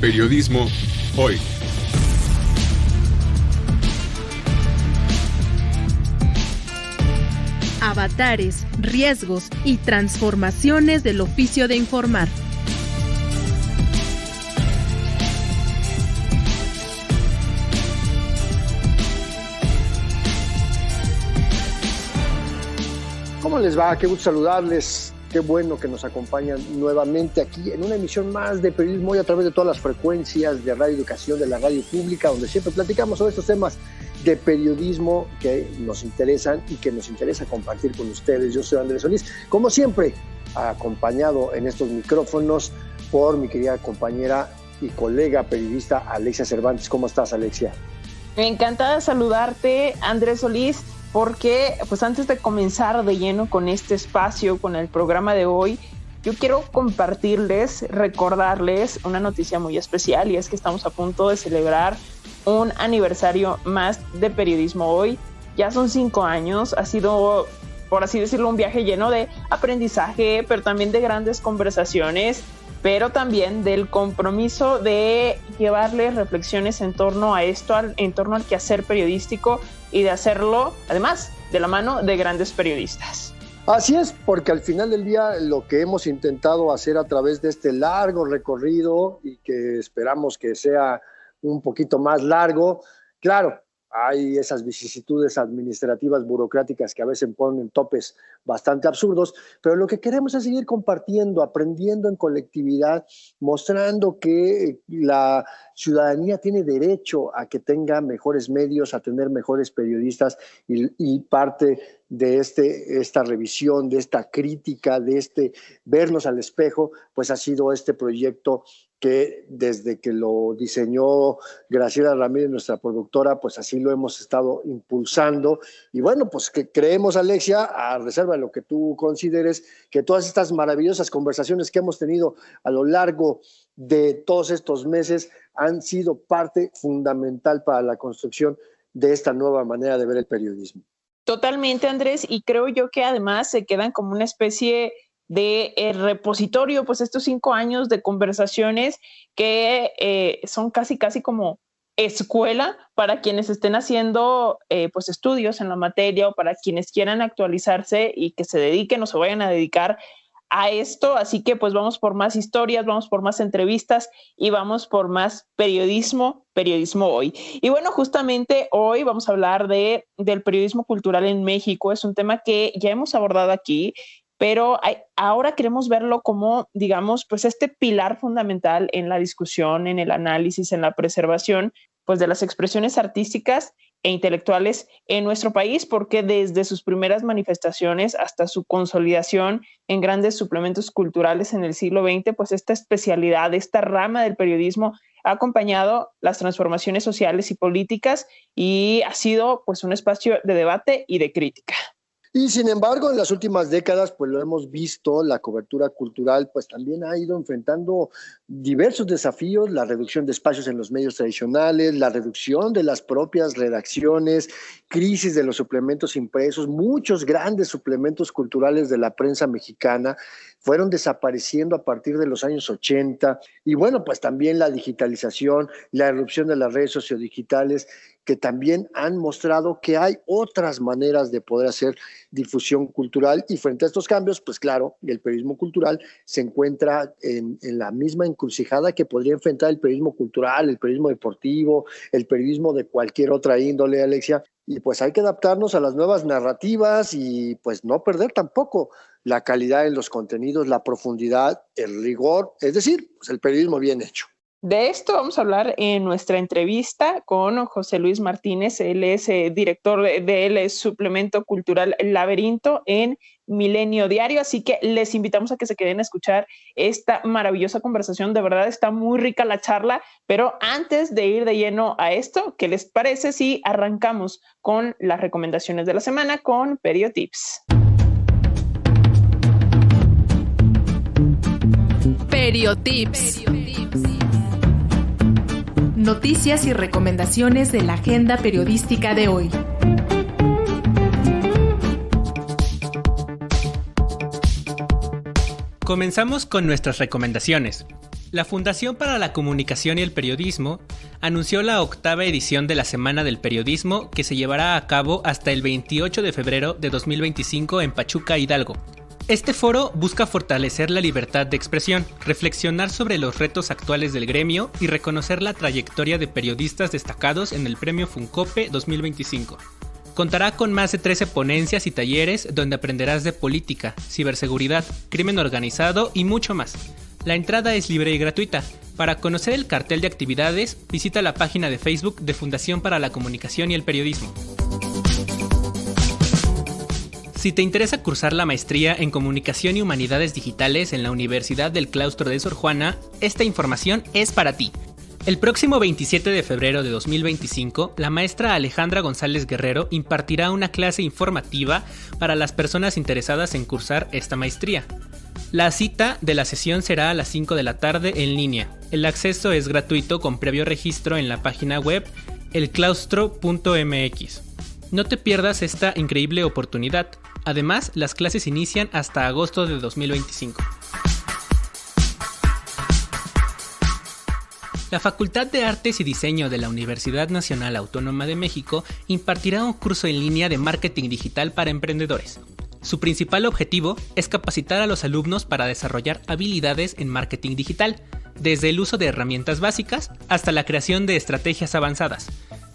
Periodismo hoy. Avatares, riesgos y transformaciones del oficio de informar. ¿Cómo les va? Qué gusto saludarles. Qué bueno que nos acompañan nuevamente aquí en una emisión más de Periodismo Hoy a través de todas las frecuencias de Radio Educación, de la radio pública, donde siempre platicamos sobre estos temas de periodismo que nos interesan y que nos interesa compartir con ustedes. Yo soy Andrés Solís, como siempre, acompañado en estos micrófonos por mi querida compañera y colega periodista Alexia Cervantes. ¿Cómo estás, Alexia? Encantada de saludarte, Andrés Solís, porque pues antes de comenzar de lleno con este espacio, con el programa de hoy, yo quiero compartirles, recordarles una noticia muy especial, y es que estamos a punto de celebrar un aniversario más de Periodismo Hoy. Ya son 5 años, ha sido, por así decirlo, un viaje lleno de aprendizaje, pero también de grandes conversaciones, pero también del compromiso de llevarles reflexiones en torno a esto, en torno al quehacer periodístico, y de hacerlo, además, de la mano de grandes periodistas. Así es, porque al final del día lo que hemos intentado hacer a través de este largo recorrido, y que esperamos que sea un poquito más largo, claro, hay esas vicisitudes administrativas, burocráticas que a veces ponen topes bastante absurdos, pero lo que queremos es seguir compartiendo, aprendiendo en colectividad, mostrando que la ciudadanía tiene derecho a que tenga mejores medios, a tener mejores periodistas, y parte de esta revisión, de esta crítica, de este vernos al espejo, pues ha sido este proyecto que desde que lo diseñó Graciela Ramírez, nuestra productora, pues así lo hemos estado impulsando. Y bueno, pues que creemos, Alexia, a reserva de lo que tú consideres, que todas estas maravillosas conversaciones que hemos tenido a lo largo de todos estos meses han sido parte fundamental para la construcción de esta nueva manera de ver el periodismo. Totalmente, Andrés, y creo yo que además se quedan como una especie de repositorio, pues estos 5 años de conversaciones que son casi como escuela para quienes estén haciendo pues estudios en la materia, o para quienes quieran actualizarse y que se dediquen o se vayan a dedicar a esto. Así que pues vamos por más historias, vamos por más entrevistas y vamos por más periodismo hoy. Y bueno, justamente hoy vamos a hablar del periodismo cultural en México. Es un tema que ya hemos abordado aquí, pero ahora queremos verlo como, digamos, pues este pilar fundamental en la discusión, en el análisis, en la preservación, pues de las expresiones artísticas e intelectuales en nuestro país, porque desde sus primeras manifestaciones hasta su consolidación en grandes suplementos culturales en el siglo XX, pues esta especialidad, esta rama del periodismo ha acompañado las transformaciones sociales y políticas, y ha sido pues un espacio de debate y de crítica. Y sin embargo, en las últimas décadas, pues lo hemos visto, la cobertura cultural pues también ha ido enfrentando diversos desafíos: la reducción de espacios en los medios tradicionales, la reducción de las propias redacciones, crisis de los suplementos impresos. Muchos grandes suplementos culturales de la prensa mexicana fueron desapareciendo a partir de los años 80. Y bueno, pues también la digitalización, la irrupción de las redes sociodigitales, que también han mostrado que hay otras maneras de poder hacer difusión cultural. Y frente a estos cambios, pues claro, el periodismo cultural se encuentra en la misma encrucijada que podría enfrentar el periodismo cultural, el periodismo deportivo, el periodismo de cualquier otra índole, Alexia. Y pues hay que adaptarnos a las nuevas narrativas y pues no perder tampoco la calidad en los contenidos, la profundidad, el rigor, es decir, pues el periodismo bien hecho. De esto vamos a hablar en nuestra entrevista con José Luis Martínez. Él es director del suplemento cultural Laberinto en Milenio Diario, así que les invitamos a que se queden a escuchar esta maravillosa conversación. De verdad está muy rica la charla, pero antes de ir de lleno a esto, ¿qué les parece si arrancamos con las recomendaciones de la semana con Periotips? Periotips. Noticias y recomendaciones de la agenda periodística de hoy. Comenzamos con nuestras recomendaciones. La Fundación para la Comunicación y el Periodismo anunció la 8ª edición de la Semana del Periodismo, que se llevará a cabo hasta el 28 de febrero de 2025 en Pachuca, Hidalgo. Este foro busca fortalecer la libertad de expresión, reflexionar sobre los retos actuales del gremio y reconocer la trayectoria de periodistas destacados en el Premio Funcope 2025. Contará con más de 13 ponencias y talleres donde aprenderás de política, ciberseguridad, crimen organizado y mucho más. La entrada es libre y gratuita. Para conocer el cartel de actividades, visita la página de Facebook de Fundación para la Comunicación y el Periodismo. Si te interesa cursar la maestría en Comunicación y Humanidades Digitales en la Universidad del Claustro de Sor Juana, esta información es para ti. El próximo 27 de febrero de 2025, la maestra Alejandra González Guerrero impartirá una clase informativa para las personas interesadas en cursar esta maestría. La cita de la sesión será a las 5 de la tarde en línea. El acceso es gratuito con previo registro en la página web elclaustro.mx. No te pierdas esta increíble oportunidad. Además, las clases inician hasta agosto de 2025. La Facultad de Artes y Diseño de la Universidad Nacional Autónoma de México impartirá un curso en línea de marketing digital para emprendedores. Su principal objetivo es capacitar a los alumnos para desarrollar habilidades en marketing digital, desde el uso de herramientas básicas hasta la creación de estrategias avanzadas.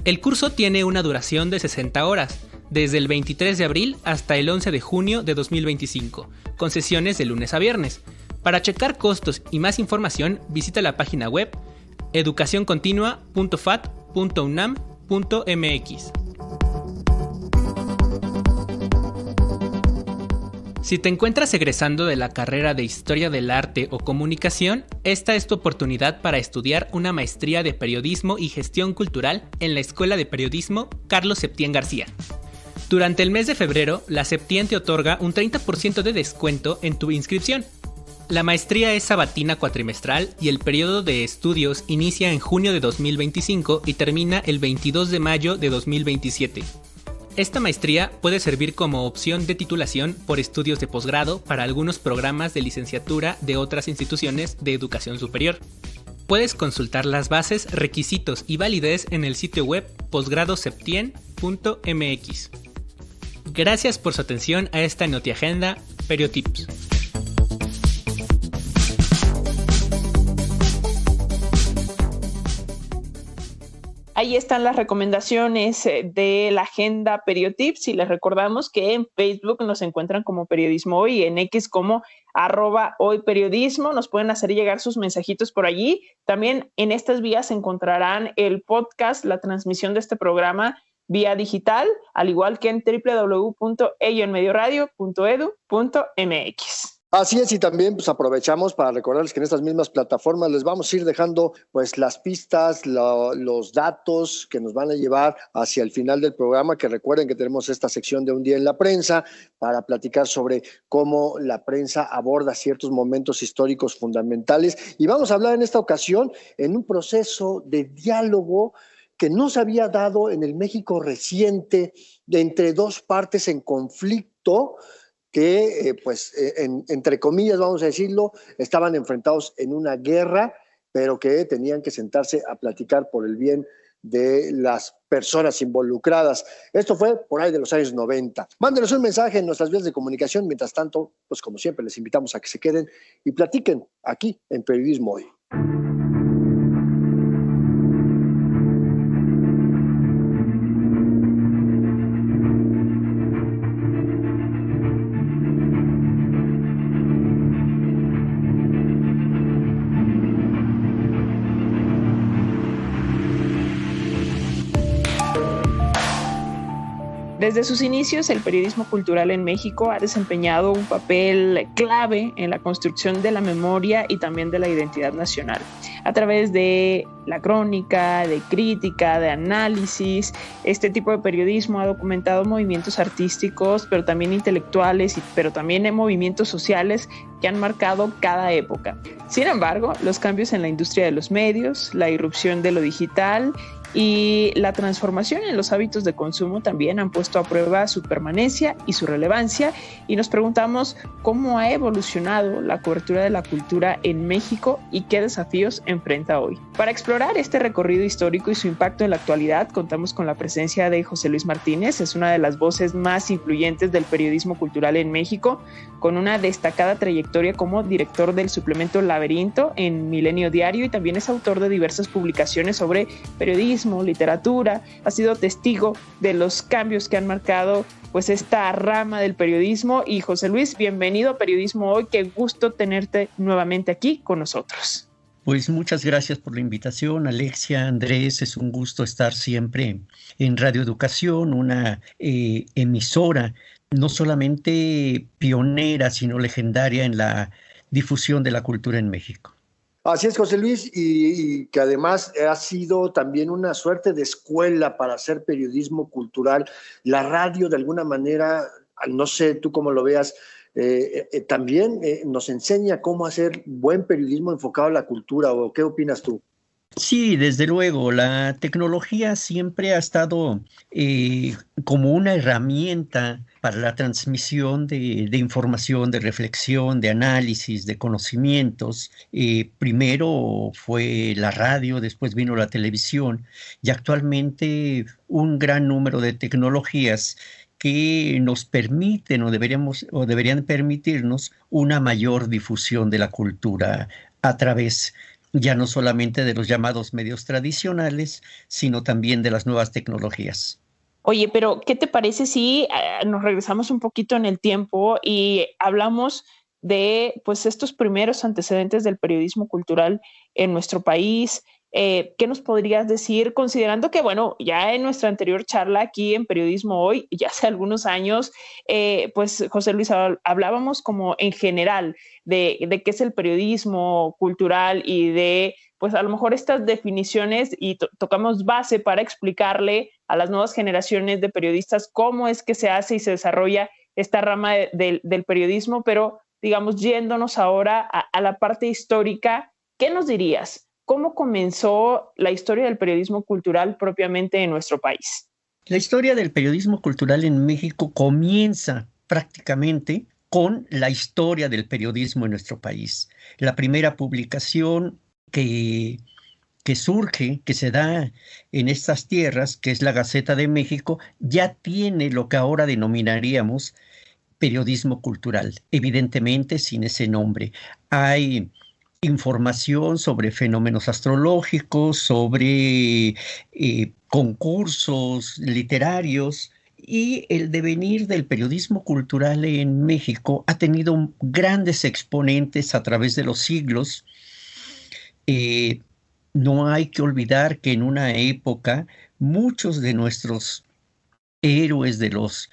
El curso tiene una duración de 60 horas, desde el 23 de abril hasta el 11 de junio de 2025, con sesiones de lunes a viernes. Para checar costos y más información, visita la página web educacioncontinua.fat.unam.mx. Si te encuentras egresando de la carrera de Historia del Arte o Comunicación, esta es tu oportunidad para estudiar una maestría de Periodismo y Gestión Cultural en la Escuela de Periodismo Carlos Septién García. Durante el mes de febrero, la Septién te otorga un 30% de descuento en tu inscripción. La maestría es sabatina cuatrimestral y el periodo de estudios inicia en junio de 2025 y termina el 22 de mayo de 2027. Esta maestría puede servir como opción de titulación por estudios de posgrado para algunos programas de licenciatura de otras instituciones de educación superior. Puedes consultar las bases, requisitos y validez en el sitio web posgradoseptien.mx. Gracias por su atención a esta NotiAgenda Periotips. Ahí están las recomendaciones de la agenda Periotips y les recordamos que en Facebook nos encuentran como Periodismo Hoy y en X como @hoyperiodismo. Nos pueden hacer llegar sus mensajitos por allí. También en estas vías encontrarán el podcast, la transmisión de este programa vía digital, al igual que en www.elloenmedioradio.edu.mx. Así es, y también pues aprovechamos para recordarles que en estas mismas plataformas les vamos a ir dejando pues las pistas, los datos que nos van a llevar hacia el final del programa, que recuerden que tenemos esta sección de Un Día en la Prensa para platicar sobre cómo la prensa aborda ciertos momentos históricos fundamentales, y vamos a hablar en esta ocasión en un proceso de diálogo que no se había dado en el México reciente, de entre dos partes en conflicto, que, entre comillas, vamos a decirlo, estaban enfrentados en una guerra, pero que tenían que sentarse a platicar por el bien de las personas involucradas. Esto fue por ahí de los años 90. Mándenos un mensaje en nuestras vías de comunicación. Mientras tanto, pues como siempre, les invitamos a que se queden y platiquen aquí en Periodismo Hoy. Desde sus inicios, el periodismo cultural en México ha desempeñado un papel clave en la construcción de la memoria y también de la identidad nacional. A través de la crónica, de crítica, de análisis, este tipo de periodismo ha documentado movimientos artísticos, pero también intelectuales, pero también en movimientos sociales que han marcado cada época. Sin embargo, los cambios en la industria de los medios, la irrupción de lo digital y la transformación en los hábitos de consumo también han puesto a prueba su permanencia y su relevancia, y nos preguntamos cómo ha evolucionado la cobertura de la cultura en México y qué desafíos enfrenta hoy. Para explorar este recorrido histórico y su impacto en la actualidad, contamos con la presencia de José Luis Martínez. Es una de las voces más influyentes del periodismo cultural en México, con una destacada trayectoria como director del suplemento Laberinto en Milenio Diario, y también es autor de diversas publicaciones sobre periodismo, literatura. Ha sido testigo de los cambios que han marcado pues esta rama del periodismo. Y José Luis, bienvenido a Periodismo Hoy. Qué gusto tenerte nuevamente aquí con nosotros. Pues muchas gracias por la invitación, Alexia, Andrés. Es un gusto estar siempre en Radio Educación, una emisora no solamente pionera, sino legendaria en la difusión de la cultura en México. Así es, José Luis, y que además ha sido también una suerte de escuela para hacer periodismo cultural. La radio, de alguna manera, no sé tú cómo lo veas, también nos enseña cómo hacer buen periodismo enfocado a la cultura. ¿O qué opinas tú? Sí, desde luego, la tecnología siempre ha estado como una herramienta para la transmisión de información, de reflexión, de análisis, de conocimientos. Primero fue la radio, después vino la televisión, y actualmente un gran número de tecnologías que nos permiten o deberían permitirnos una mayor difusión de la cultura a través ya no solamente de los llamados medios tradicionales, sino también de las nuevas tecnologías. Oye, pero ¿qué te parece si nos regresamos un poquito en el tiempo y hablamos de pues estos primeros antecedentes del periodismo cultural en nuestro país? ¿Qué nos podrías decir, considerando que, bueno, ya en nuestra anterior charla aquí en Periodismo Hoy, ya hace algunos años, pues José Luis, hablábamos como en general de qué es el periodismo cultural y de, pues a lo mejor estas definiciones, y tocamos base para explicarle a las nuevas generaciones de periodistas cómo es que se hace y se desarrolla esta rama del periodismo, pero digamos, yéndonos ahora a la parte histórica, ¿qué nos dirías? ¿Cómo comenzó la historia del periodismo cultural propiamente en nuestro país? La historia del periodismo cultural en México comienza prácticamente con la historia del periodismo en nuestro país. La primera publicación que surge, que se da en estas tierras, que es la Gaceta de México, ya tiene lo que ahora denominaríamos periodismo cultural, evidentemente sin ese nombre. Hay información sobre fenómenos astrológicos, sobre concursos literarios, y el devenir del periodismo cultural en México ha tenido grandes exponentes a través de los siglos. No hay que olvidar que en una época muchos de nuestros héroes, de los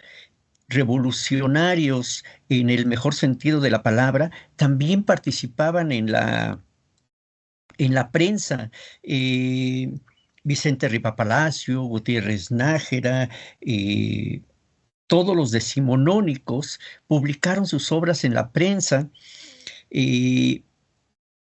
revolucionarios en el mejor sentido de la palabra, también participaban en la prensa. Vicente Ripa Palacio, Gutiérrez Nájera, todos los decimonónicos publicaron sus obras en la prensa.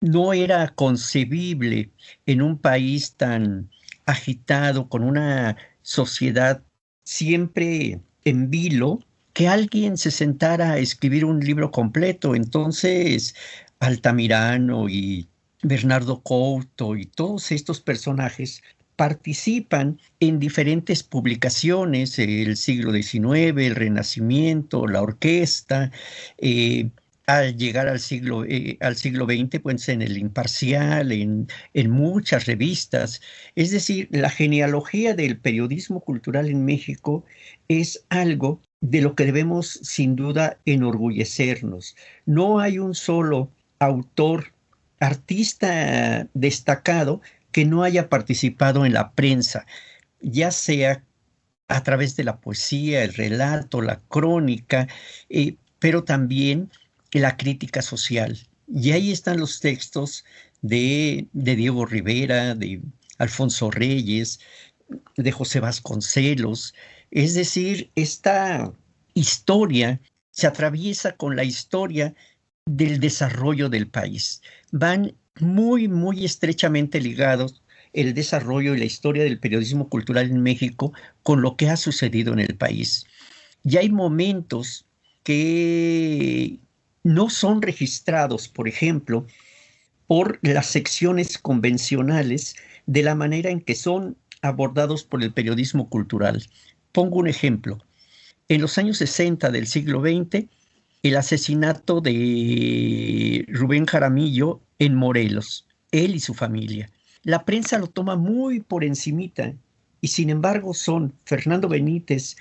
No era concebible en un país tan agitado, con una sociedad siempre en vilo, que alguien se sentara a escribir un libro completo. Entonces, Altamirano y Bernardo Couto y todos estos personajes participan en diferentes publicaciones, el siglo XIX, el Renacimiento, la orquesta. Al llegar al siglo XX, pues en el Imparcial, en muchas revistas. Es decir, la genealogía del periodismo cultural en México es algo de lo que debemos sin duda enorgullecernos. No hay un solo autor, artista destacado que no haya participado en la prensa, ya sea a través de la poesía, el relato, la crónica, pero también la crítica social. Y ahí están los textos de Diego Rivera, de Alfonso Reyes, de José Vasconcelos. Es decir, esta historia se atraviesa con la historia del desarrollo del país. Van muy, muy estrechamente ligados el desarrollo y la historia del periodismo cultural en México con lo que ha sucedido en el país. Y hay momentos que no son registrados, por ejemplo, por las secciones convencionales de la manera en que son abordados por el periodismo cultural. Pongo un ejemplo. En los años 60 del siglo XX, el asesinato de Rubén Jaramillo en Morelos, él y su familia. La prensa lo toma muy por encimita y sin embargo son Fernando Benítez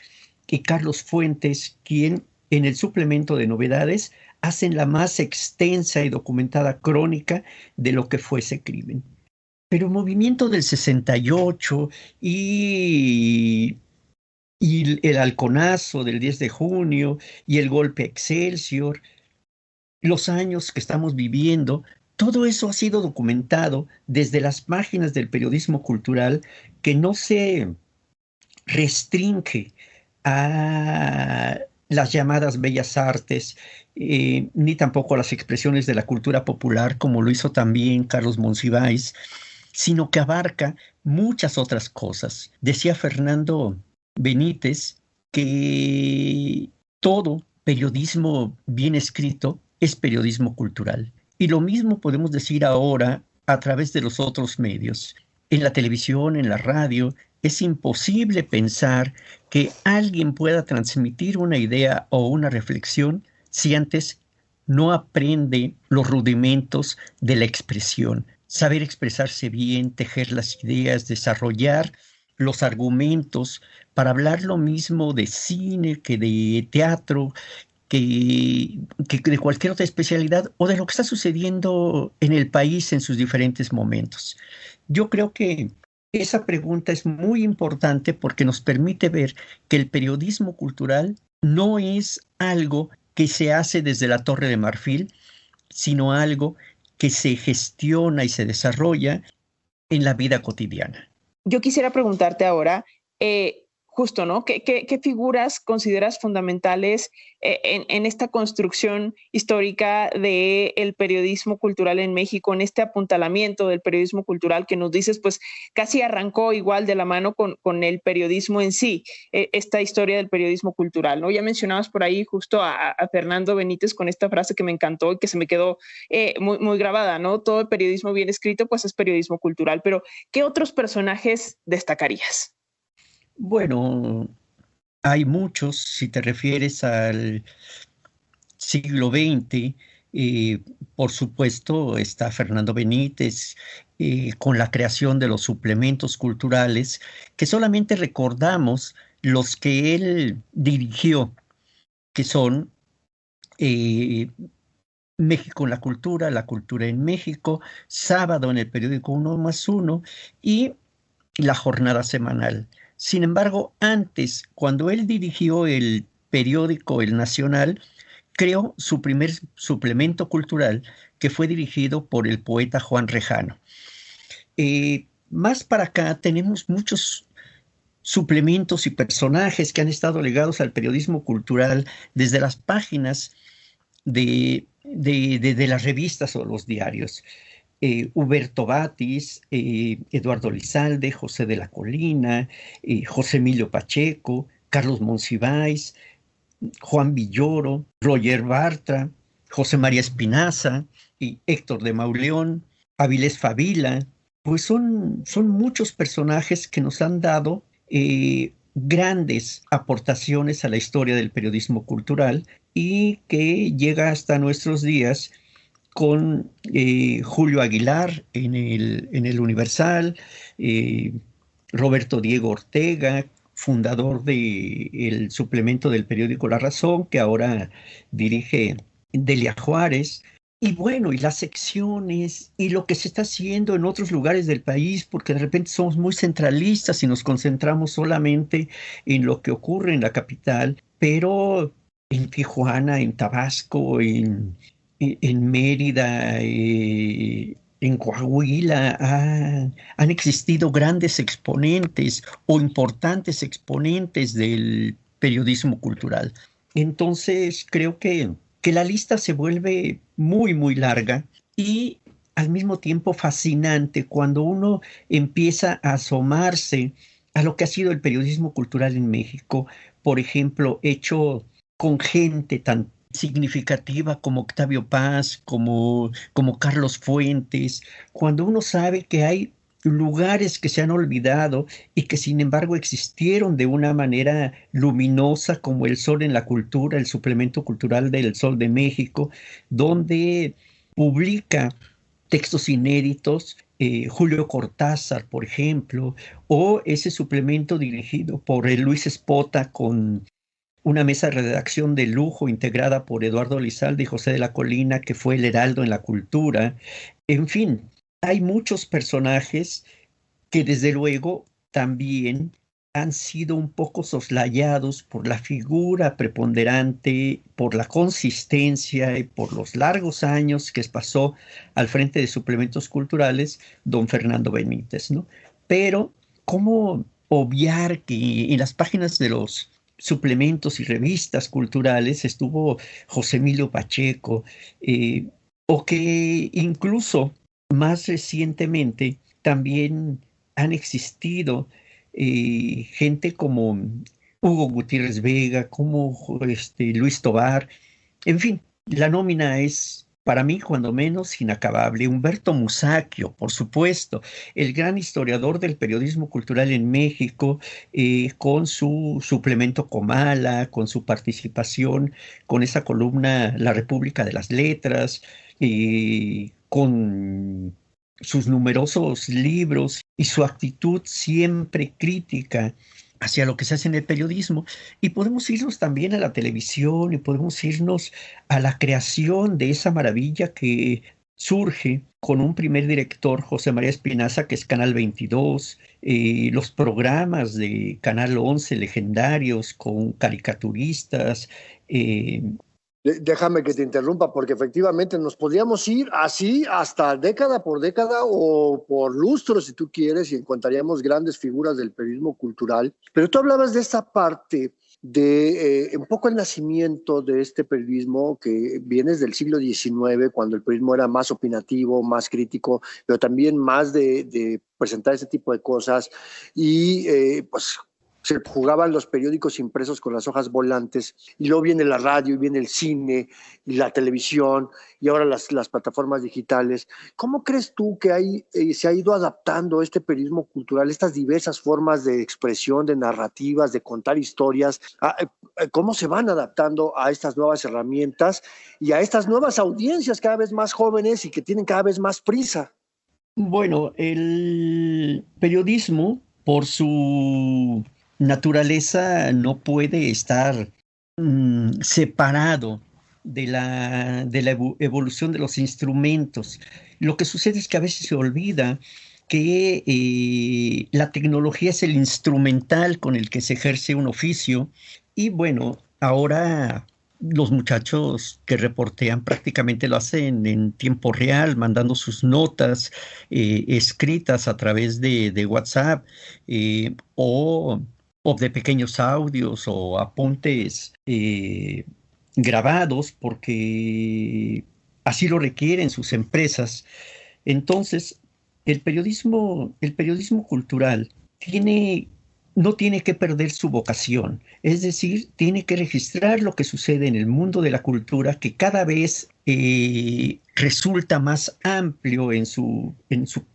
y Carlos Fuentes quien en el suplemento de novedades hacen la más extensa y documentada crónica de lo que fue ese crimen. Pero el movimiento del 68 y el halconazo del 10 de junio y el golpe a Excelsior, los años que estamos viviendo, todo eso ha sido documentado desde las páginas del periodismo cultural que no se restringe a las llamadas bellas artes, ni tampoco a las expresiones de la cultura popular, como lo hizo también Carlos Monsiváis, sino que abarca muchas otras cosas. Decía Fernando Benítez que todo periodismo bien escrito es periodismo cultural. Y lo mismo podemos decir ahora a través de los otros medios. En la televisión, en la radio, es imposible pensar que alguien pueda transmitir una idea o una reflexión si antes no aprende los rudimentos de la expresión. Saber expresarse bien, tejer las ideas, desarrollar los argumentos para hablar lo mismo de cine que de teatro, que de cualquier otra especialidad o de lo que está sucediendo en el país en sus diferentes momentos. Yo creo que esa pregunta es muy importante porque nos permite ver que el periodismo cultural no es algo que se hace desde la Torre de Marfil, sino algo que se gestiona y se desarrolla en la vida cotidiana. Yo quisiera preguntarte ahora, justo, ¿no? ¿Qué figuras consideras fundamentales en esta construcción histórica del periodismo cultural en México, en este apuntalamiento del periodismo cultural que nos dices, pues casi arrancó igual de la mano con el periodismo en sí, esta historia del periodismo cultural, ¿no? Ya mencionabas por ahí justo a Fernando Benítez con esta frase que me encantó y que se me quedó muy, muy grabada, ¿no? Todo el periodismo bien escrito, pues es periodismo cultural, pero ¿qué otros personajes destacarías? Bueno, hay muchos, si te refieres al siglo XX, por supuesto está Fernando Benítez con la creación de los suplementos culturales, que solamente recordamos los que él dirigió, que son México en la cultura en México, Sábado en el periódico 1+1 y La Jornada Semanal. Sin embargo, antes, cuando él dirigió el periódico El Nacional, creó su primer suplemento cultural que fue dirigido por el poeta Juan Rejano. Más para acá tenemos muchos suplementos y personajes que han estado ligados al periodismo cultural desde las páginas de las revistas o los diarios. Huberto Batis, Eduardo Lizalde, José de la Colina, José Emilio Pacheco, Carlos Monsiváis, Juan Villoro, Roger Bartra, José María Espinaza, y Héctor de Mauleón, Avilés Favila. Pues son muchos personajes que nos han dado grandes aportaciones a la historia del periodismo cultural y que llega hasta nuestros días con Julio Aguilar en el Universal, Roberto Diego Ortega, fundador del suplemento del periódico La Razón, que ahora dirige Delia Juárez, y bueno, y las secciones, y lo que se está haciendo en otros lugares del país, porque de repente somos muy centralistas y nos concentramos solamente en lo que ocurre en la capital, pero en Tijuana, en Tabasco, en Mérida, en Coahuila, han existido grandes exponentes o importantes exponentes del periodismo cultural. Entonces, creo que la lista se vuelve muy, muy larga y al mismo tiempo fascinante cuando uno empieza a asomarse a lo que ha sido el periodismo cultural en México, por ejemplo, hecho con gente tan significativa como Octavio Paz, como Carlos Fuentes, cuando uno sabe que hay lugares que se han olvidado y que sin embargo existieron de una manera luminosa como El Sol en la Cultura, el suplemento cultural del Sol de México, donde publica textos inéditos, Julio Cortázar, por ejemplo, o ese suplemento dirigido por Luis Espota con una mesa de redacción de lujo integrada por Eduardo Lizalde y José de la Colina, que fue el heraldo en la cultura. En fin, hay muchos personajes que desde luego también han sido un poco soslayados por la figura preponderante, por la consistencia y por los largos años que pasó al frente de suplementos culturales don Fernando Benítez, ¿no? Pero, ¿cómo obviar que en las páginas de los suplementos y revistas culturales estuvo José Emilio Pacheco, o que incluso más recientemente también han existido gente como Hugo Gutiérrez Vega, como Luis Tovar? En fin, la nómina es, para mí, cuando menos, inacabable. Humberto Musacchio, por supuesto, el gran historiador del periodismo cultural en México, con su suplemento Comala, con su participación, con esa columna La República de las Letras, con sus numerosos libros y su actitud siempre crítica hacia lo que se hace en el periodismo. Y podemos irnos también a la televisión y podemos irnos a la creación de esa maravilla que surge con un primer director, José María Espinaza, que es Canal 22, los programas de Canal 11 legendarios con caricaturistas. Déjame que te interrumpa, porque efectivamente nos podríamos ir así hasta década por década o por lustros, si tú quieres, y encontraríamos grandes figuras del periodismo cultural. Pero tú hablabas de esta parte de un poco el nacimiento de este periodismo que viene desde el siglo XIX, cuando el periodismo era más opinativo, más crítico, pero también más de presentar ese tipo de cosas. Y pues se jugaban los periódicos impresos con las hojas volantes, y luego viene la radio, y viene el cine, y la televisión, y ahora las plataformas digitales. ¿Cómo crees tú que se ha ido adaptando este periodismo cultural, estas diversas formas de expresión, de narrativas, de contar historias? ¿Cómo se van adaptando a estas nuevas herramientas y a estas nuevas audiencias cada vez más jóvenes y que tienen cada vez más prisa? Bueno, el periodismo, por su naturaleza, no puede estar separado de la evolución de los instrumentos. Lo que sucede es que a veces se olvida que la tecnología es el instrumental con el que se ejerce un oficio. Y bueno, ahora los muchachos que reportean prácticamente lo hacen en tiempo real, mandando sus notas escritas a través de WhatsApp, o de pequeños audios o apuntes grabados, porque así lo requieren sus empresas. Entonces, el periodismo cultural no tiene que perder su vocación, es decir, tiene que registrar lo que sucede en el mundo de la cultura, que cada vez resulta más amplio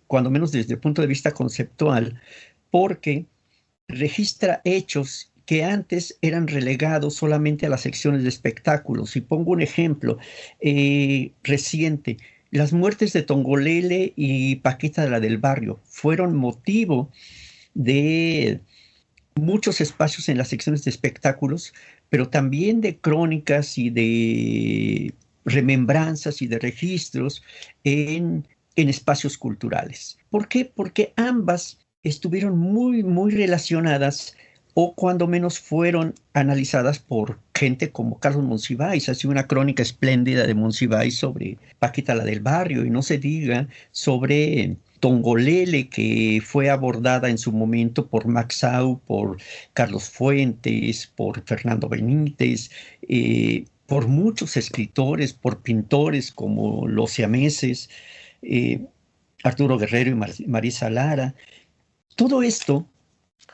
cuando menos desde el punto de vista conceptual, porque registra hechos que antes eran relegados solamente a las secciones de espectáculos. Y pongo un ejemplo reciente. Las muertes de Tongolele y Paquita la del Barrio fueron motivo de muchos espacios en las secciones de espectáculos, pero también de crónicas y de remembranzas y de registros en espacios culturales. ¿Por qué? Porque ambas estuvieron muy, muy relacionadas, o cuando menos fueron analizadas por gente como Carlos Monsiváis. Hace una crónica espléndida de Monsiváis sobre Paquita la del Barrio, y no se diga sobre Tongolele, que fue abordada en su momento por Max Sau, por Carlos Fuentes, por Fernando Benítez, por muchos escritores, por pintores como los siameses. Arturo Guerrero y Marisa Lara. Todo esto,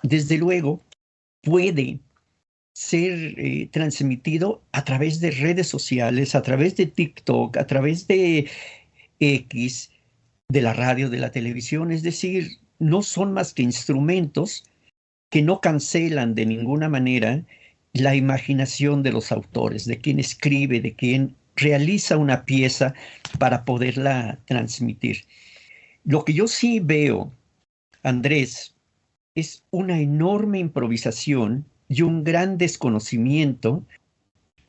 desde luego, puede ser transmitido a través de redes sociales, a través de TikTok, a través de X, de la radio, de la televisión. Es decir, no son más que instrumentos que no cancelan de ninguna manera la imaginación de los autores, de quien escribe, de quien realiza una pieza para poderla transmitir. Lo que yo sí veo, Andrés, es una enorme improvisación y un gran desconocimiento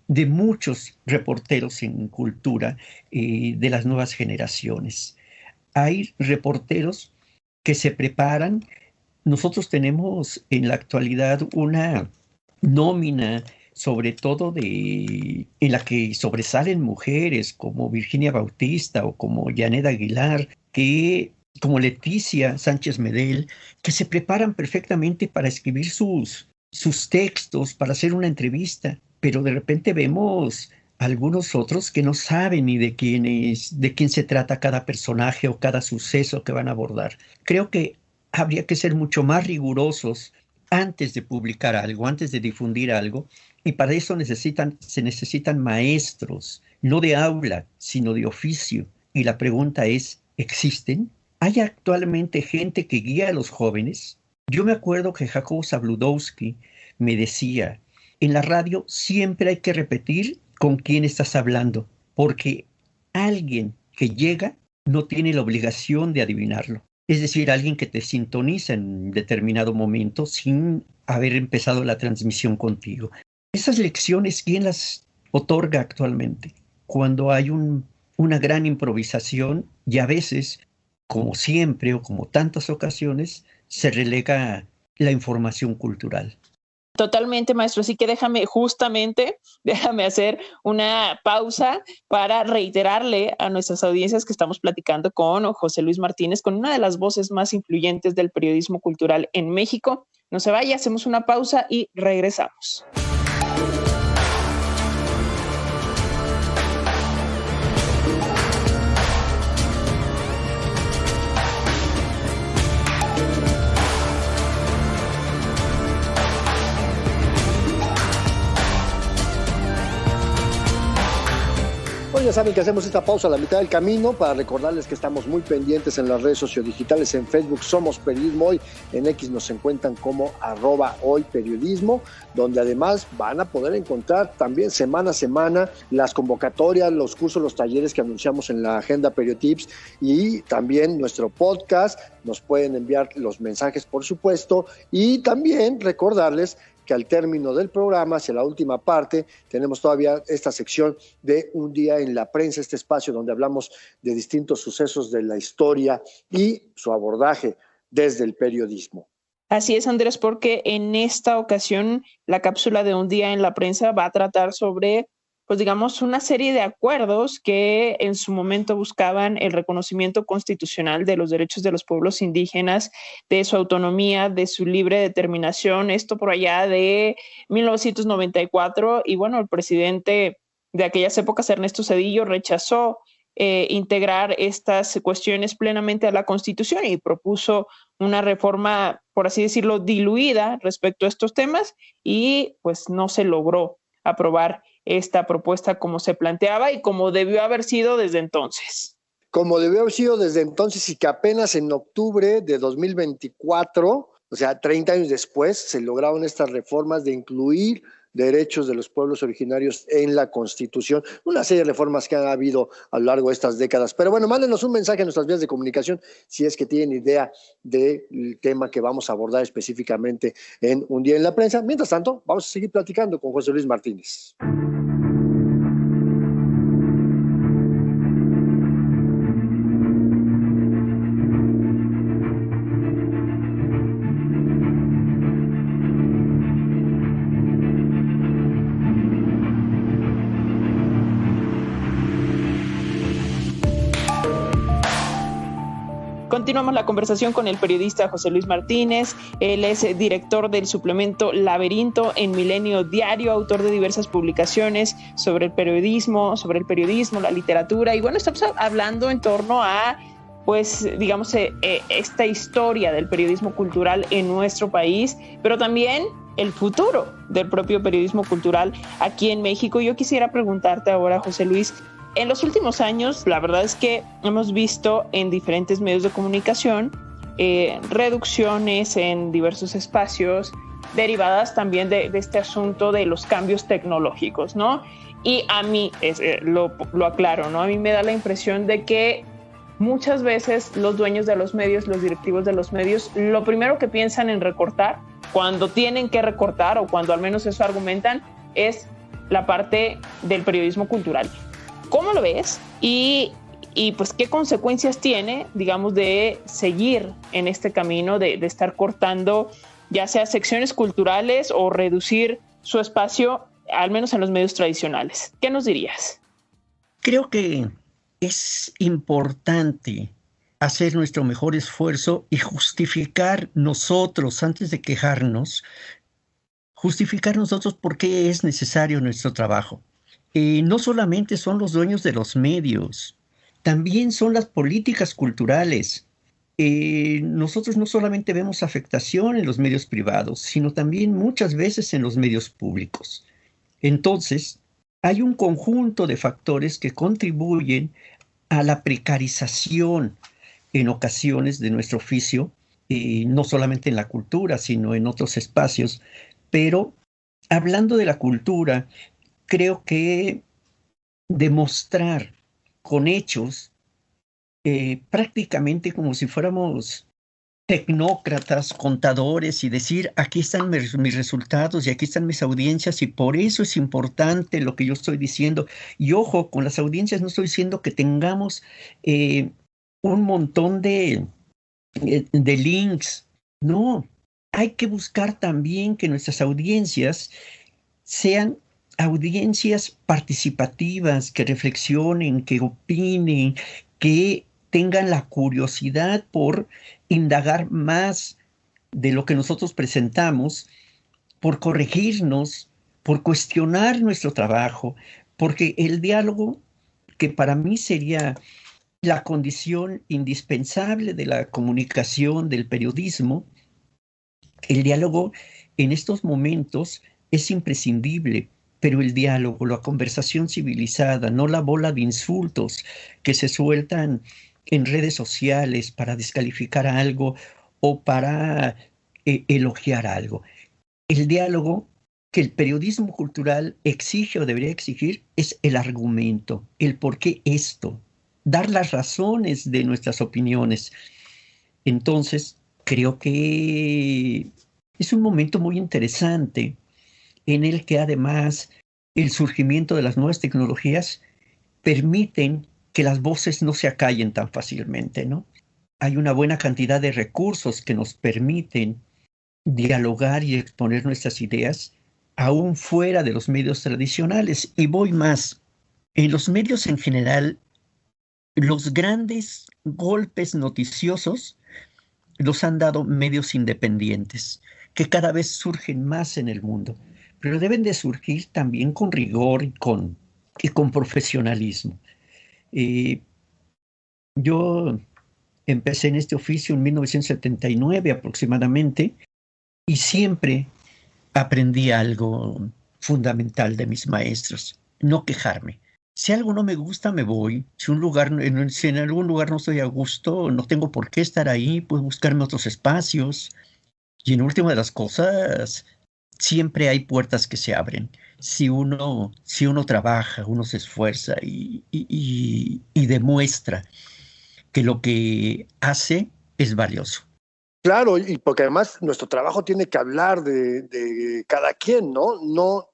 de muchos reporteros en cultura de las nuevas generaciones. Hay reporteros que se preparan. Nosotros tenemos en la actualidad una nómina, sobre todo en la que sobresalen mujeres como Virginia Bautista o como Janet Aguilar, como Leticia Sánchez Medel, que se preparan perfectamente para escribir sus textos, para hacer una entrevista, pero de repente vemos algunos otros que no saben ni de quién se trata cada personaje o cada suceso que van a abordar. Creo que habría que ser mucho más rigurosos antes de publicar algo, antes de difundir algo, y para eso se necesitan maestros, no de aula, sino de oficio. Y la pregunta es, ¿existen? ¿Hay actualmente gente que guía a los jóvenes? Yo me acuerdo que Jacobo Zabludowski me decía, en la radio siempre hay que repetir con quién estás hablando, porque alguien que llega no tiene la obligación de adivinarlo. Es decir, alguien que te sintoniza en determinado momento sin haber empezado la transmisión contigo. Esas lecciones, ¿quién las otorga actualmente? Cuando hay una gran improvisación y a veces, como siempre o como tantas ocasiones, se relega la información cultural. Totalmente, maestro. Así que déjame hacer una pausa para reiterarle a nuestras audiencias que estamos platicando con José Luis Martínez, con una de las voces más influyentes del periodismo cultural en México. No se vaya, hacemos una pausa y regresamos. Ya saben que hacemos esta pausa a la mitad del camino para recordarles que estamos muy pendientes en las redes sociodigitales. En Facebook somos Periodismo Hoy, en X nos encuentran como @hoyperiodismo, donde además van a poder encontrar también semana a semana las convocatorias, los cursos, los talleres que anunciamos en la agenda Periotips, y también nuestro podcast. Nos pueden enviar los mensajes, por supuesto, y también recordarles que al término del programa, hacia la última parte, tenemos todavía esta sección de Un Día en la Prensa, este espacio donde hablamos de distintos sucesos de la historia y su abordaje desde el periodismo. Así es, Andrés, porque en esta ocasión la cápsula de Un Día en la Prensa va a tratar sobre, pues digamos, una serie de acuerdos que en su momento buscaban el reconocimiento constitucional de los derechos de los pueblos indígenas, de su autonomía, de su libre determinación, esto por allá de 1994, y bueno, el presidente de aquellas épocas, Ernesto Zedillo, rechazó integrar estas cuestiones plenamente a la Constitución y propuso una reforma, por así decirlo, diluida respecto a estos temas, y pues no se logró aprobar esta propuesta como se planteaba y como debió haber sido desde entonces. Como debió haber sido desde entonces, y que apenas en octubre de 2024, o sea, 30 años después, se lograron estas reformas de incluir derechos de los pueblos originarios en la Constitución. Una serie de reformas que han habido a lo largo de estas décadas. Pero bueno, mándenos un mensaje a nuestras vías de comunicación si es que tienen idea del tema que vamos a abordar específicamente en Un Día en la Prensa. Mientras tanto, vamos a seguir platicando con José Luis Martínez. Continuamos la conversación con el periodista José Luis Martínez. Él es director del suplemento Laberinto en Milenio Diario, autor de diversas publicaciones sobre el periodismo, la literatura. Y bueno, estamos hablando en torno a, pues, digamos, esta historia del periodismo cultural en nuestro país, pero también el futuro del propio periodismo cultural aquí en México. Yo quisiera preguntarte ahora, José Luis, en los últimos años, la verdad es que hemos visto en diferentes medios de comunicación reducciones en diversos espacios derivadas también de este asunto de los cambios tecnológicos, ¿no? Y a mí, lo aclaro, ¿no? A mí me da la impresión de que muchas veces los dueños de los medios, los directivos de los medios, lo primero que piensan en recortar, cuando tienen que recortar o cuando al menos eso argumentan, es la parte del periodismo cultural. ¿Cómo lo ves? Y pues, ¿qué consecuencias tiene, digamos, de seguir en este camino de estar cortando ya sea secciones culturales o reducir su espacio, al menos en los medios tradicionales? ¿Qué nos dirías? Creo que es importante hacer nuestro mejor esfuerzo y justificar nosotros, antes de quejarnos, justificar nosotros por qué es necesario nuestro trabajo. No solamente son los dueños de los medios, también son las políticas culturales. Nosotros no solamente vemos afectación en los medios privados, sino también muchas veces en los medios públicos. Entonces, hay un conjunto de factores que contribuyen a la precarización en ocasiones de nuestro oficio, no solamente en la cultura, sino en otros espacios. Pero hablando de la cultura, creo que demostrar con hechos, prácticamente como si fuéramos tecnócratas, contadores, y decir, aquí están mis resultados y aquí están mis audiencias, y por eso es importante lo que yo estoy diciendo. Y ojo, con las audiencias no estoy diciendo que tengamos un montón de links. No, hay que buscar también que nuestras audiencias sean audiencias participativas, que reflexionen, que opinen, que tengan la curiosidad por indagar más de lo que nosotros presentamos, por corregirnos, por cuestionar nuestro trabajo, porque el diálogo, que para mí sería la condición indispensable de la comunicación, del periodismo, el diálogo en estos momentos es imprescindible. Pero el diálogo, la conversación civilizada, no la bola de insultos que se sueltan en redes sociales para descalificar algo o para elogiar algo. El diálogo que el periodismo cultural exige o debería exigir es el argumento, el por qué esto, dar las razones de nuestras opiniones. Entonces, creo que es un momento muy interesante en el que además el surgimiento de las nuevas tecnologías permiten que las voces no se acallen tan fácilmente, ¿no? Hay una buena cantidad de recursos que nos permiten dialogar y exponer nuestras ideas aún fuera de los medios tradicionales. Y voy más, en los medios en general, los grandes golpes noticiosos los han dado medios independientes, que cada vez surgen más en el mundo, pero deben de surgir también con rigor y con profesionalismo. Yo empecé en este oficio en 1979 aproximadamente, y siempre aprendí algo fundamental de mis maestros: no quejarme. Si algo no me gusta, me voy. Si en algún lugar no estoy a gusto, no tengo por qué estar ahí, pues buscarme otros espacios. Y en última de las cosas, siempre hay puertas que se abren. Si uno trabaja, uno se esfuerza y demuestra que lo que hace es valioso. Claro, y porque además nuestro trabajo tiene que hablar de cada quien, ¿no?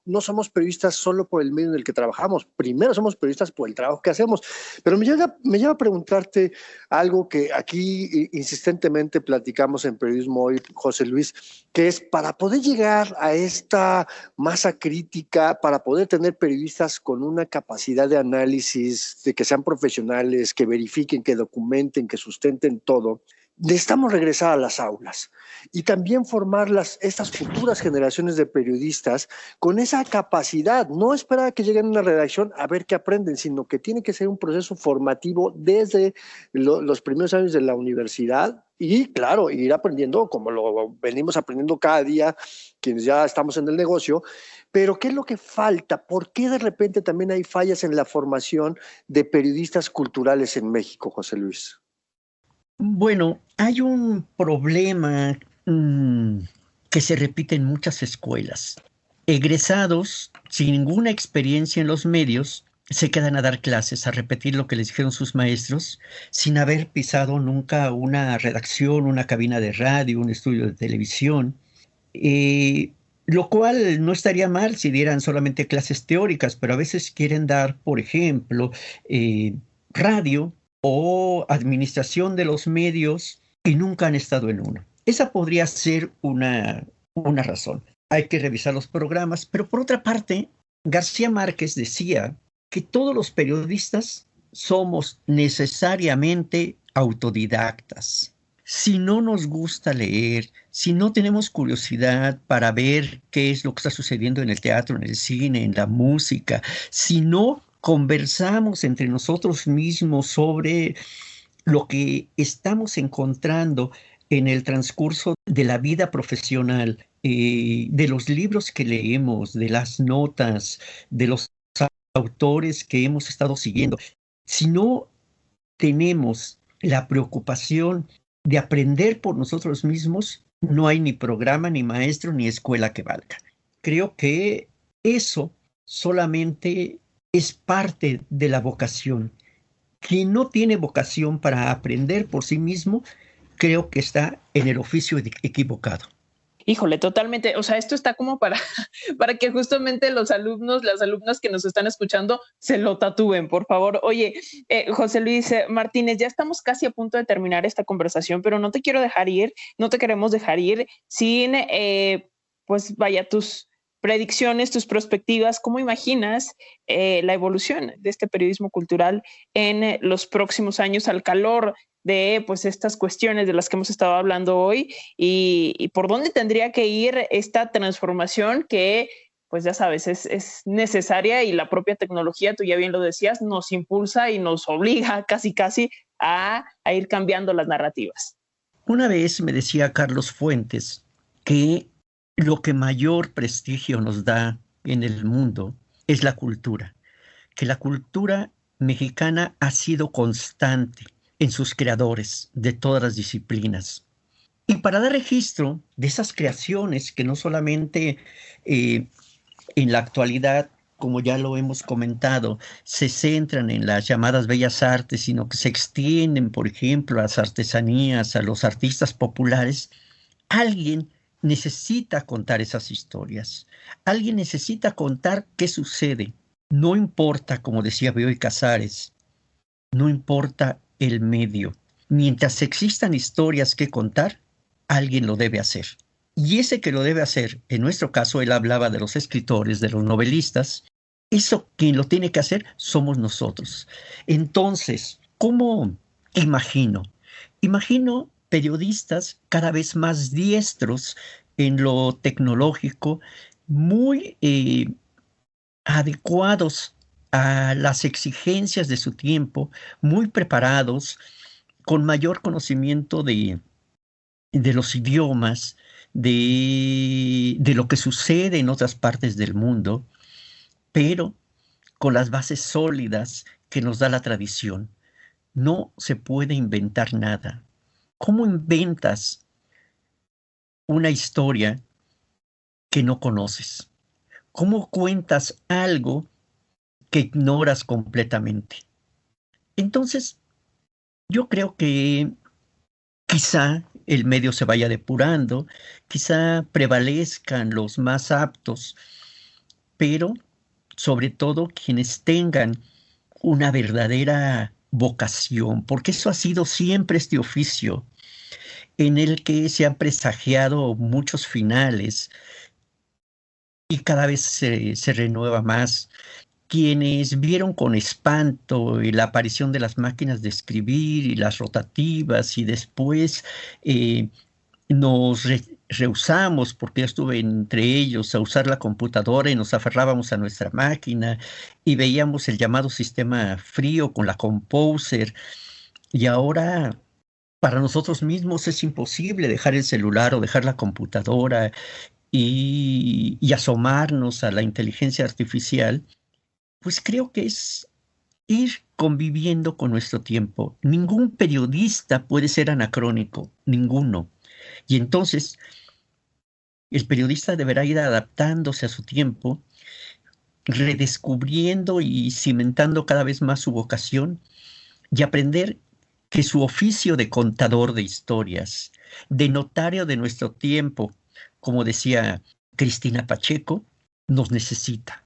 No somos periodistas solo por el medio en el que trabajamos. Primero somos periodistas por el trabajo que hacemos. Pero me lleva a preguntarte algo que aquí insistentemente platicamos en Periodismo Hoy, José Luis, que es para poder llegar a esta masa crítica, para poder tener periodistas con una capacidad de análisis, de que sean profesionales, que verifiquen, que documenten, que sustenten todo. Necesitamos regresar a las aulas y también formar estas futuras generaciones de periodistas con esa capacidad, no esperar a que lleguen a una redacción a ver qué aprenden, sino que tiene que ser un proceso formativo desde los primeros años de la universidad y, claro, ir aprendiendo como lo venimos aprendiendo cada día quienes ya estamos en el negocio. Pero ¿qué es lo que falta? ¿Por qué de repente también hay fallas en la formación de periodistas culturales en México, José Luis? Bueno, hay un problema que se repite en muchas escuelas. Egresados sin ninguna experiencia en los medios se quedan a dar clases, a repetir lo que les dijeron sus maestros, sin haber pisado nunca una redacción, una cabina de radio, un estudio de televisión, lo cual no estaría mal si dieran solamente clases teóricas, pero a veces quieren dar, por ejemplo, radio o administración de los medios y nunca han estado en uno. Esa podría ser una razón. Hay que revisar los programas, pero por otra parte, García Márquez decía que todos los periodistas somos necesariamente autodidactas. Si no nos gusta leer, si no tenemos curiosidad para ver qué es lo que está sucediendo en el teatro, en el cine, en la música, si no conversamos entre nosotros mismos sobre lo que estamos encontrando en el transcurso de la vida profesional, de los libros que leemos, de las notas, de los autores que hemos estado siguiendo. Si no tenemos la preocupación de aprender por nosotros mismos, no hay ni programa, ni maestro, ni escuela que valga. Creo que eso solamente es parte de la vocación. Quien no tiene vocación para aprender por sí mismo, creo que está en el oficio equivocado. Híjole, totalmente. O sea, esto está como para que justamente los alumnos, las alumnas que nos están escuchando se lo tatúen, por favor. Oye, José Luis Martínez, ya estamos casi a punto de terminar esta conversación, pero no te quiero dejar ir, no te queremos dejar ir sin, pues vaya, tus predicciones, tus perspectivas, ¿cómo imaginas la evolución de este periodismo cultural en los próximos años al calor de pues estas cuestiones de las que hemos estado hablando hoy y por dónde tendría que ir esta transformación que pues ya sabes es necesaria y la propia tecnología, tú ya bien lo decías, nos impulsa y nos obliga casi a ir cambiando las narrativas? Una vez me decía Carlos Fuentes que lo que mayor prestigio nos da en el mundo es la cultura, que la cultura mexicana ha sido constante en sus creadores de todas las disciplinas. Y para dar registro de esas creaciones que no solamente en la actualidad, como ya lo hemos comentado, se centran en las llamadas bellas artes, sino que se extienden, por ejemplo, a las artesanías, a los artistas populares, alguien necesita contar esas historias. Alguien necesita contar qué sucede. No importa, como decía Bioy Casares, no importa el medio. Mientras existan historias que contar, alguien lo debe hacer. Y ese que lo debe hacer, en nuestro caso, él hablaba de los escritores, de los novelistas, eso quien lo tiene que hacer somos nosotros. Entonces, ¿cómo imagino? Imagino periodistas cada vez más diestros en lo tecnológico, muy adecuados a las exigencias de su tiempo, muy preparados, con mayor conocimiento de los idiomas, de lo que sucede en otras partes del mundo, pero con las bases sólidas que nos da la tradición. No se puede inventar nada. ¿Cómo inventas una historia que no conoces? ¿Cómo cuentas algo que ignoras completamente? Entonces, yo creo que quizá el medio se vaya depurando, quizá prevalezcan los más aptos, pero sobre todo quienes tengan una verdadera vocación, porque eso ha sido siempre este oficio en el que se han presagiado muchos finales y cada vez se renueva más. quienes vieron con espanto la aparición de las máquinas de escribir y las rotativas, y después nos rehusamos, porque yo estuve entre ellos, a usar la computadora y nos aferrábamos a nuestra máquina y veíamos el llamado sistema frío con la Composer, y ahora para nosotros mismos es imposible dejar el celular o dejar la computadora y asomarnos a la inteligencia artificial. Pues creo que es ir conviviendo con nuestro tiempo. Ningún periodista puede ser anacrónico, ninguno. Y entonces el periodista deberá ir adaptándose a su tiempo, redescubriendo y cimentando cada vez más su vocación, y aprender que su oficio de contador de historias, de notario de nuestro tiempo, como decía Cristina Pacheco, nos necesita.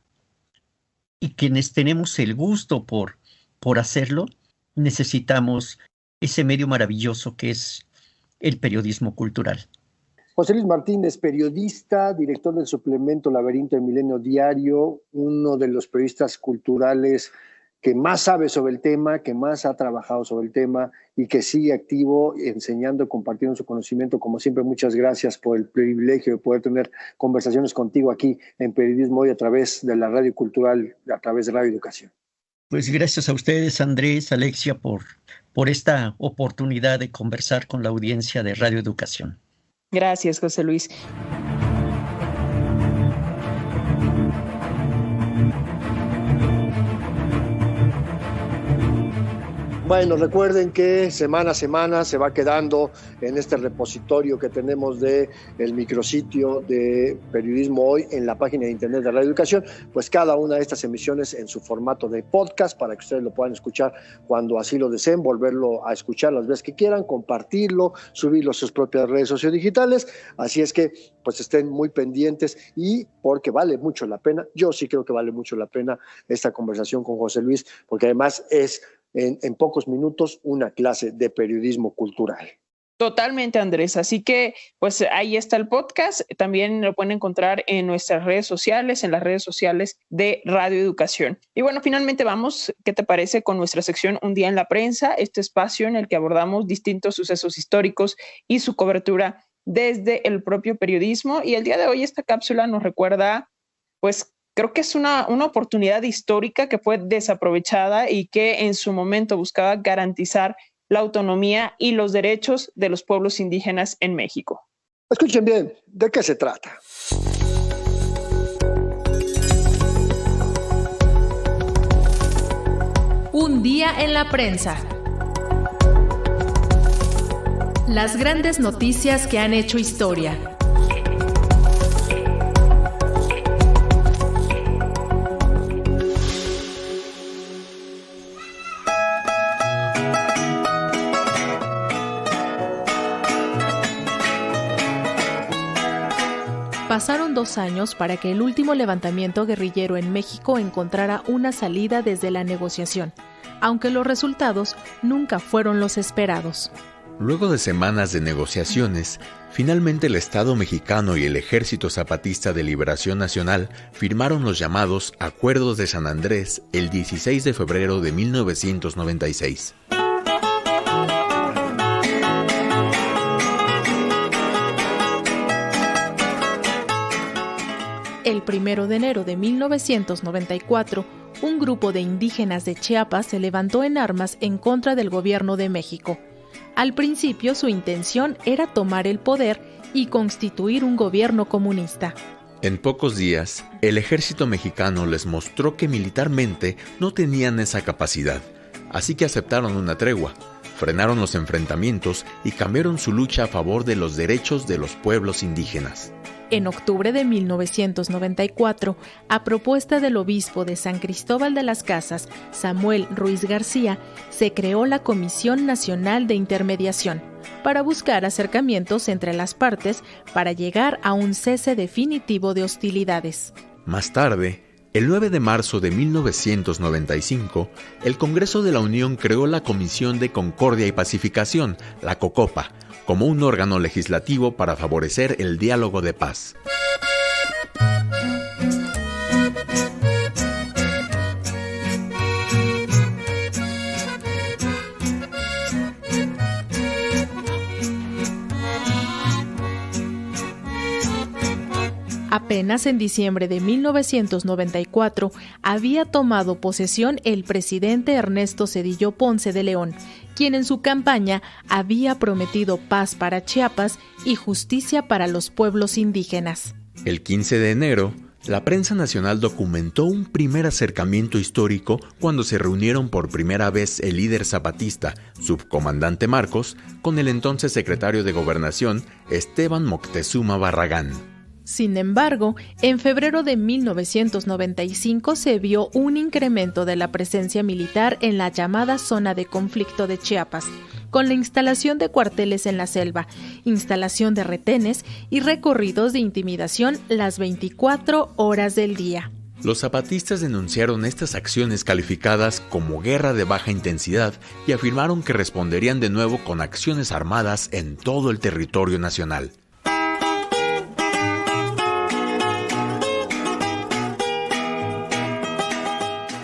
Y quienes tenemos el gusto por hacerlo, necesitamos ese medio maravilloso que es el periodismo cultural. José Luis Martínez, periodista, director del suplemento Laberinto del Milenio Diario, uno de los periodistas culturales que más sabe sobre el tema, que más ha trabajado sobre el tema y que sigue activo, enseñando, compartiendo su conocimiento. Como siempre, muchas gracias por el privilegio de poder tener conversaciones contigo aquí en Periodismo Hoy a través de la radio cultural, a través de Radio Educación. Pues gracias a ustedes, Andrés, Alexia, por esta oportunidad de conversar con la audiencia de Radio Educación. Gracias, José Luis. Bueno, recuerden que semana a semana se va quedando en este repositorio que tenemos de el micrositio de Periodismo Hoy en la página de internet de Radio Educación, pues cada una de estas emisiones en su formato de podcast para que ustedes lo puedan escuchar cuando así lo deseen, volverlo a escuchar las veces que quieran, compartirlo, subirlo a sus propias redes sociodigitales. Así es que pues estén muy pendientes, y porque vale mucho la pena, yo sí creo que vale mucho la pena esta conversación con José Luis, porque además es en pocos minutos una clase de periodismo cultural. Totalmente, Andrés. Así que, pues ahí está el podcast. También lo pueden encontrar en nuestras redes sociales, en las redes sociales de Radio Educación. Y bueno, finalmente vamos, ¿qué te parece con nuestra sección Un Día en la Prensa? Este espacio en el que abordamos distintos sucesos históricos y su cobertura desde el propio periodismo. Y el día de hoy esta cápsula nos recuerda, pues, creo que es una oportunidad histórica que fue desaprovechada y que en su momento buscaba garantizar la autonomía y los derechos de los pueblos indígenas en México. Escuchen bien, ¿de qué se trata? Un día en la prensa. Las grandes noticias que han hecho historia. Pasaron 2 años para que el último levantamiento guerrillero en México encontrara una salida desde la negociación, aunque los resultados nunca fueron los esperados. Luego de semanas de negociaciones, finalmente el Estado mexicano y el Ejército Zapatista de Liberación Nacional firmaron los llamados Acuerdos de San Andrés el 16 de febrero de 1996. El 1 de enero de 1994, un grupo de indígenas de Chiapas se levantó en armas en contra del gobierno de México. Al principio, su intención era tomar el poder y constituir un gobierno comunista. En pocos días, el ejército mexicano les mostró que militarmente no tenían esa capacidad, así que aceptaron una tregua, frenaron los enfrentamientos y cambiaron su lucha a favor de los derechos de los pueblos indígenas. En octubre de 1994, a propuesta del obispo de San Cristóbal de las Casas, Samuel Ruiz García, se creó la Comisión Nacional de Intermediación para buscar acercamientos entre las partes para llegar a un cese definitivo de hostilidades. Más tarde, el 9 de marzo de 1995, el Congreso de la Unión creó la Comisión de Concordia y Pacificación, la COCOPA, como un órgano legislativo para favorecer el diálogo de paz. Apenas en diciembre de 1994 había tomado posesión el presidente Ernesto Zedillo Ponce de León, quien en su campaña había prometido paz para Chiapas y justicia para los pueblos indígenas. El 15 de enero, la prensa nacional documentó un primer acercamiento histórico cuando se reunieron por primera vez el líder zapatista, subcomandante Marcos, con el entonces secretario de Gobernación, Esteban Moctezuma Barragán. Sin embargo, en febrero de 1995 se vio un incremento de la presencia militar en la llamada zona de conflicto de Chiapas, con la instalación de cuarteles en la selva, instalación de retenes y recorridos de intimidación las 24 horas del día. Los zapatistas denunciaron estas acciones calificadas como guerra de baja intensidad y afirmaron que responderían de nuevo con acciones armadas en todo el territorio nacional.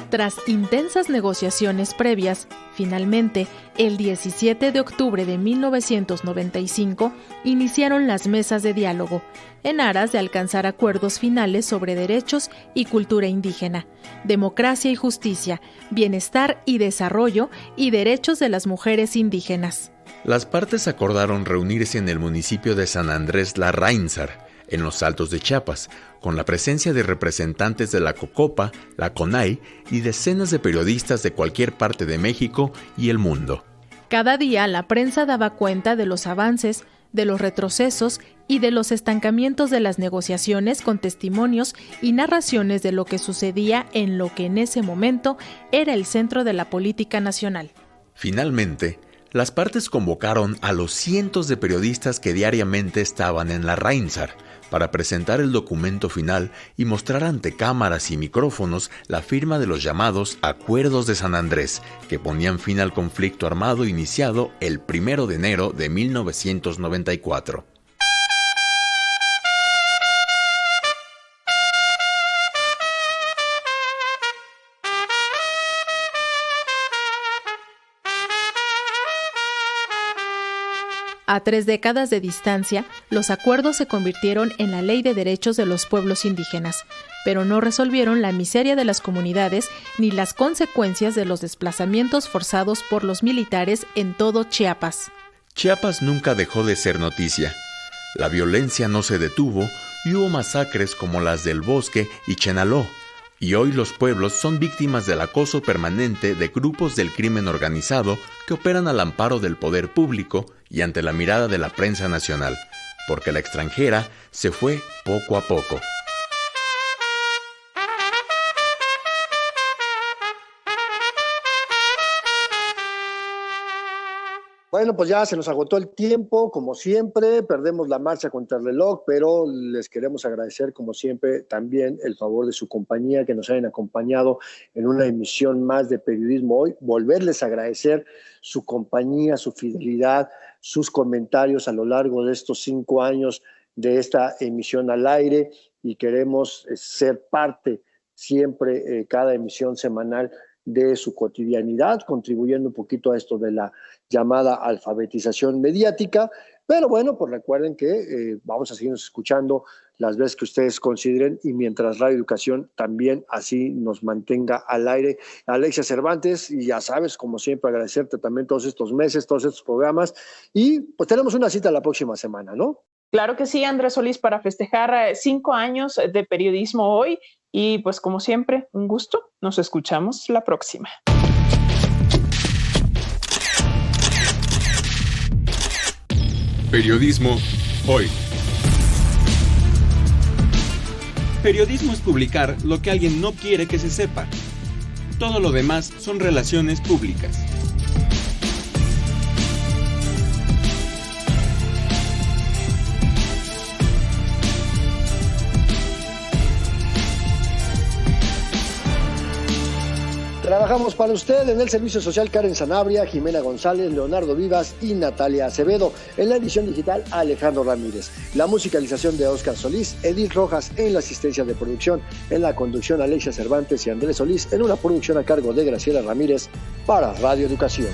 Tras intensas negociaciones previas, finalmente, el 17 de octubre de 1995, iniciaron las mesas de diálogo, en aras de alcanzar acuerdos finales sobre derechos y cultura indígena, democracia y justicia, bienestar y desarrollo y derechos de las mujeres indígenas. Las partes acordaron reunirse en el municipio de San Andrés Larraínzar, en los Altos de Chiapas, con la presencia de representantes de la COCOPA, la CONAI y decenas de periodistas de cualquier parte de México y el mundo. Cada día la prensa daba cuenta de los avances, de los retrocesos y de los estancamientos de las negociaciones con testimonios y narraciones de lo que sucedía en lo que en ese momento era el centro de la política nacional. Finalmente, las partes convocaron a los cientos de periodistas que diariamente estaban en Larraínzar para presentar el documento final y mostrar ante cámaras y micrófonos la firma de los llamados Acuerdos de San Andrés, que ponían fin al conflicto armado iniciado el 1 de enero de 1994. A 3 décadas de distancia, los acuerdos se convirtieron en la Ley de Derechos de los Pueblos Indígenas, pero no resolvieron la miseria de las comunidades ni las consecuencias de los desplazamientos forzados por los militares en todo Chiapas. Chiapas nunca dejó de ser noticia. La violencia no se detuvo y hubo masacres como las del Bosque y Chenaló. Y hoy los pueblos son víctimas del acoso permanente de grupos del crimen organizado que operan al amparo del poder público y ante la mirada de la prensa nacional, porque la extranjera se fue poco a poco. Bueno, pues ya se nos agotó el tiempo, como siempre, perdemos la marcha contra el reloj, pero les queremos agradecer, como siempre, también el favor de su compañía, que nos hayan acompañado en una emisión más de Periodismo Hoy. Volverles a agradecer su compañía, su fidelidad, sus comentarios a lo largo de estos 5 años de esta emisión al aire, y queremos ser parte siempre, cada emisión semanal, de su cotidianidad, contribuyendo un poquito a esto de la llamada alfabetización mediática. Pero bueno, pues recuerden que vamos a seguirnos escuchando las veces que ustedes consideren, y mientras Radio Educación también así nos mantenga al aire. Alexia Cervantes, y ya sabes, como siempre, agradecerte también todos estos meses, todos estos programas, y pues tenemos una cita la próxima semana, ¿no? Claro que sí, Andrés Solís, para festejar 5 años de Periodismo Hoy. Y pues como siempre, un gusto. Nos escuchamos la próxima. Periodismo Hoy. Periodismo es publicar lo que alguien no quiere que se sepa. Todo lo demás son relaciones públicas. Trabajamos para usted en el Servicio Social Karen Sanabria, Jimena González, Leonardo Vivas y Natalia Acevedo. En la edición digital, Alejandro Ramírez. La musicalización de Óscar Solís, Edith Rojas en la asistencia de producción. En la conducción, Alexia Cervantes y Andrés Solís. En una producción a cargo de Graciela Ramírez para Radio Educación.